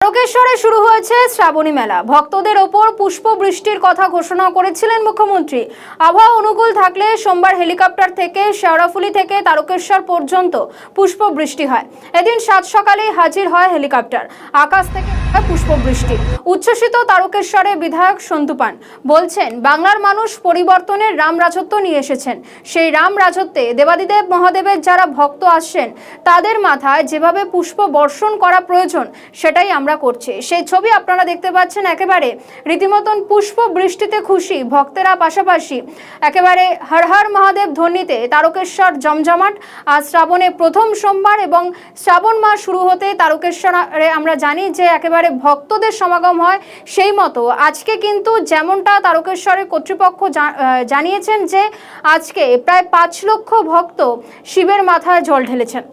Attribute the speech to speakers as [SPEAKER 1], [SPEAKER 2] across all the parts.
[SPEAKER 1] তারকেশ্বরে শুরু হয়েছে শ্রাবণী মেলা। ভক্তদের ওপর পুষ্প বৃষ্টির কথা ঘোষণা করেছিলেন মুখ্যমন্ত্রী। আবহাওয়া অনুকূল থাকলে সোমবার হেলিকপ্টার থেকে শেওড়াফুলি থেকে তারকেশ্বর পর্যন্ত পুষ্প বৃষ্টি হয়। এদিন সাত সকালেই হাজির হয় হেলিকপ্টার। আকাশ থেকে পুষ্প বৃষ্টি। উচ্ছ্বসিত তারকেশ্বরের বিধায়ক সন্তু পান বলছেন, বাংলার মানুষ পরিবর্তনের রাম রাজত্ব নিয়ে এসেছেন। সেই রাম রাজত্বে দেবাদিদেব মহাদেবের যারা ভক্ত আসছেন তাদের মাথায় যেভাবে পুষ্প বর্ষণ করা প্রয়োজন সেটাই আমরা করছি। সেই ছবি আপনারা দেখতে পাচ্ছেন। একেবারে রীতিমতন পুষ্প বৃষ্টিতে খুশি ভক্তেরা, পাশাপাশি একেবারে হর হর মহাদেব ধ্বনিতে তারকেশ্বর জমজমাট। আজ শ্রাবণে প্রথম সোমবার এবং শ্রাবণ মাস শুরু হতে তারকেশ্বরে আমরা জানি যে একেবারে ভক্তদের সমাগম হয়। সেই মতো আজকে কিন্তু যেমনটা তারকেশ্বরের কর্তৃপক্ষ জানিয়েছেন যে আজকে প্রায় 5 লক্ষ ভক্ত শিবের মাথায় জল ঢেলেছেন।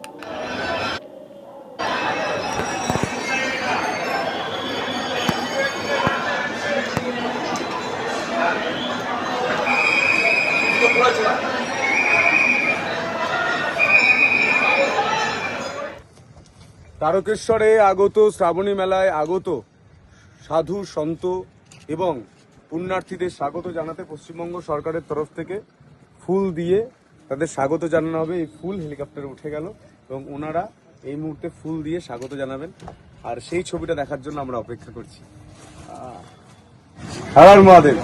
[SPEAKER 2] তারকেশ্বরে আগত শ্রাবণী মেলায় আগত সাধু সন্ত এবং পুণ্যার্থীদের স্বাগত জানাতে পশ্চিমবঙ্গ সরকারের তরফ থেকে ফুল দিয়ে তাদের স্বাগত জানানো হবে। এই ফুল হেলিকপ্টারে উঠে গেল এবং ওনারা এই মুহূর্তে ফুল দিয়ে স্বাগত জানাবেন, আর সেই ছবিটা দেখার জন্য আমরা অপেক্ষা করছি। হর হর মহাদেব।